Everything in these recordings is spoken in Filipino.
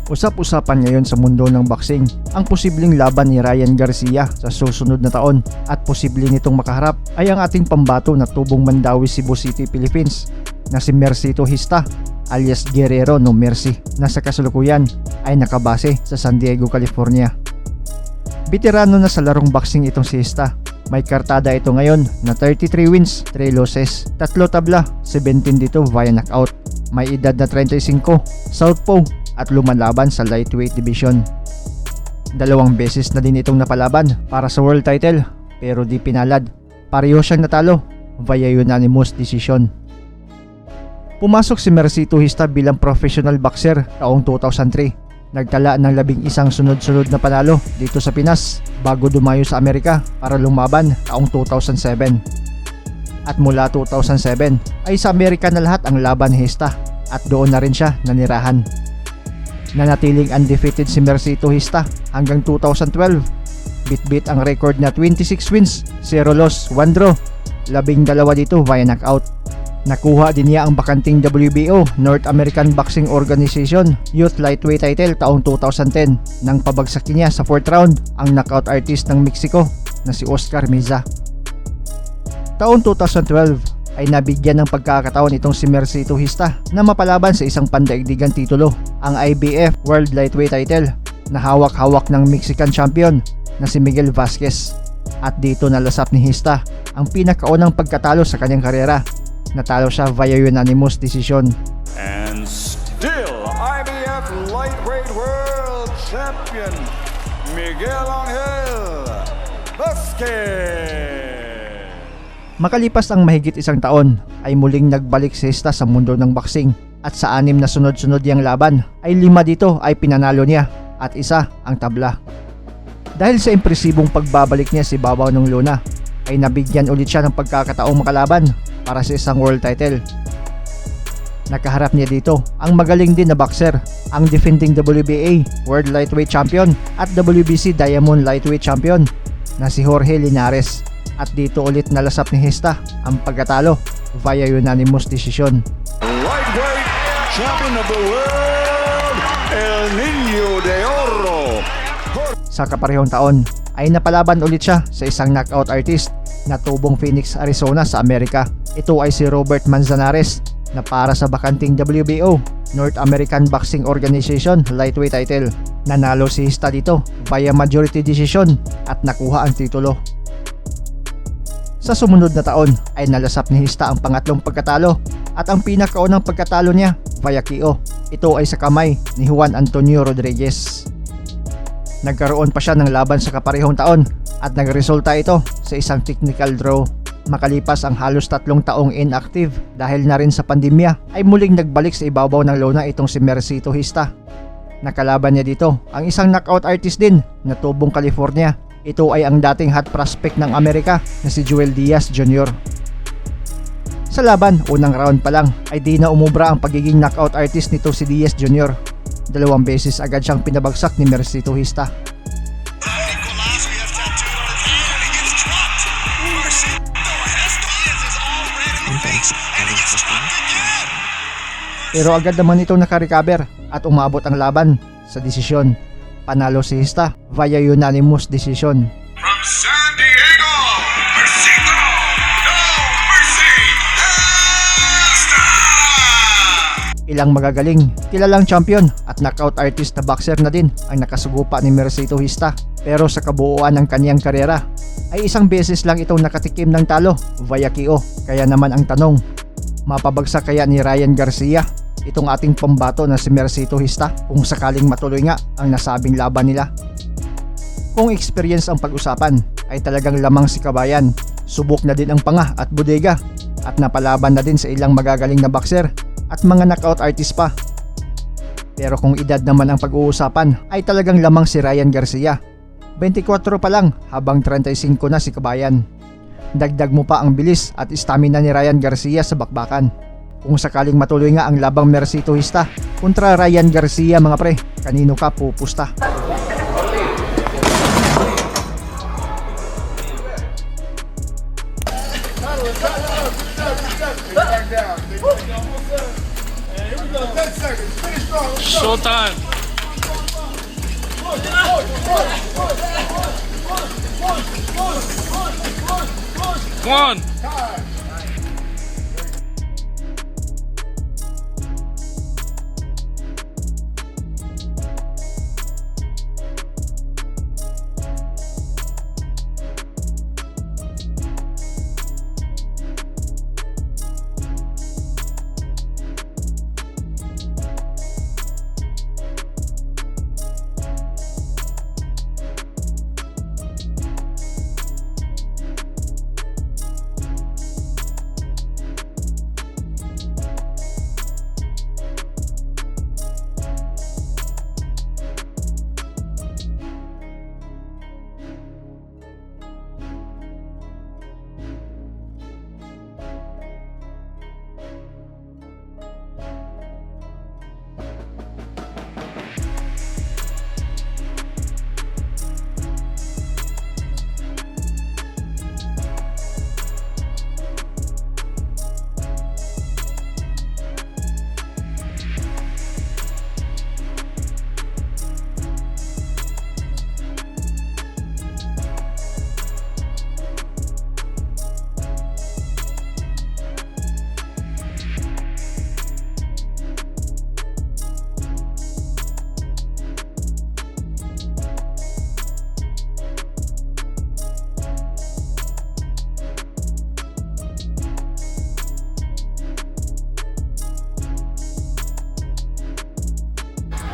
Usap-usapan ngayon sa mundo ng boxing ang posibleng laban ni Ryan Garcia sa susunod na taon at posibleng nitong makaharap ay ang ating pambato na tubong Mandawi, Cebu City, Philippines na si Mercito Hista alias Guerrero no Mercy na sa kasalukuyan ay nakabase sa San Diego, California. Veterano na sa larong boxing itong si Hista. May kartada ito ngayon na 33 wins, 3 losses, 3 tabla, 17 dito via knockout. May edad na 35, southpaw at lumalaban sa lightweight division. 2 beses na din itong napalaban para sa world title pero di pinalad. Pareho siyang natalo via unanimous decision. Pumasok si Mercito Hista bilang professional boxer taong 2003. Nagtala ng 11 sunod-sunod na panalo dito sa Pinas bago dumayo sa Amerika para lumaban taong 2007. At mula 2007 ay sa Amerika na lahat ang laban ni Hista at doon na rin siya nanirahan. Nanatiling undefeated si Mercito Hista hanggang 2012. Bit-bit ang record na 26 wins, 0 loss, 1 draw, 12 dito via knockout. Nakuha din niya ang bakanting WBO North American Boxing Organization Youth Lightweight title taong 2010 nang pabagsak niya sa 4th round ang knockout artist ng Mexico na si Oscar Miza. Taong 2012 ay nabigyan ng pagkakataon itong si Mercito Hista na mapalaban sa isang pandaigdigang titulo, ang IBF World Lightweight title na hawak-hawak ng Mexican champion na si Miguel Vasquez. At dito nalasap ni Hista ang pinakaunang pagkatalo sa kanyang karera. Natalo siya via unanimous decision. And still IBF Lightweight World Champion Miguel Angel Vasquez. Makalipas ang mahigit 1 taon ay muling nagbalik si Hista sa mundo ng boxing at sa 6 na sunod-sunod niyang laban ay 5 dito ay pinanalo niya at 1 ang tabla. Dahil sa impresibong pagbabalik niya sa ibabaw ng lona ay nabigyan ulit siya ng pagkakataong makalaban para sa isang world title. Nakaharap niya dito ang magaling din na boxer, ang defending WBA World Lightweight Champion at WBC Diamond Lightweight Champion na si Jorge Linares. At dito ulit nalasap ni Hista ang pagkatalo via unanimous decision. Lightweight Champion of the World, El Niño de Oro. Sa kaparehong taon ay napalaban ulit siya sa isang knockout artist na tubong Phoenix, Arizona sa Amerika. Ito ay si Robert Manzanares na para sa bakanting WBO North American Boxing Organization Lightweight title. Nanalo si Hista dito via majority decision at nakuha ang titulo. Sa sumunod na taon ay nalasap ni Hista ang pangatlong pagkatalo at ang pinakaunang pagkatalo niya via KO. Ito ay sa kamay ni Juan Antonio Rodriguez. Nagkaroon pa siya ng laban sa kaparehong taon at nagresulta ito sa isang technical draw. Makalipas ang halos 3 taong inactive dahil na rin sa pandemya ay muling nagbalik sa ibabaw ng lona itong si Mercito Hista. Nakalaban niya dito ang isang knockout artist din na tubong California. Ito ay ang dating hot prospect ng Amerika na si Joel Diaz Jr. Sa laban, unang round pa lang ay di na umubra ang pagiging knockout artist nito si Diaz Jr. 2 beses agad siyang pinabagsak ni Mercito Hista. Pero agad naman itong nakarecover at umabot ang laban sa desisyon. Panalo si Hista via unanimous decision. From San Diego, Mercito Mercy Hista. Ilang magagaling, kilalang champion at knockout artist na boxer na din ang nakasugupa ni Mercito Hista. Pero sa kabuuan ng kaniyang karera ay 1 beses lang itong nakatikim ng talo via KO. Kaya naman ang tanong, mapabagsak kaya ni Ryan Garcia itong ating pambato na si Mercito Hista kung sakaling matuloy nga ang nasabing laban nila? Kung experience ang pag-usapan ay talagang lamang si kabayan. Subok na din ang panga at bodega at napalaban na din sa ilang magagaling na boxer at mga knockout artist pa. Pero kung edad naman ang pag-uusapan ay talagang lamang si Ryan Garcia. 24 pa lang habang 35 na si kabayan. Dagdag mo pa ang bilis at stamina ni Ryan Garcia sa bakbakan. Kung sakaling matuloy nga ang labang Mercito Hista kontra Ryan Garcia mga pre, kanino ka pupusta? Showtime. One.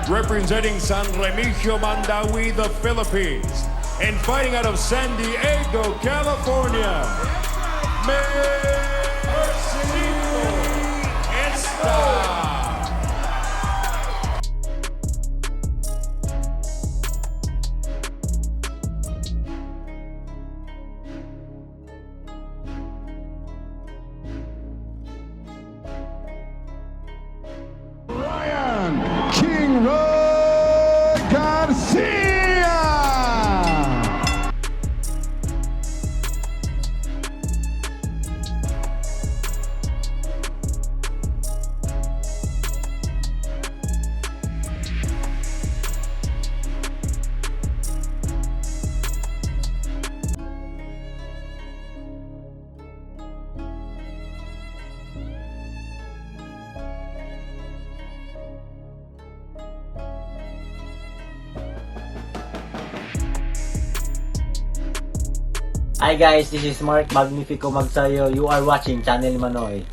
Representing San Remigio Mandawi, the Philippines, and fighting out of San Diego, California, Mercedes Esta. Ryan King Roy Garcia. Hi guys, this is Mark Magnifico Magsayo. You are watching Channel Manoy.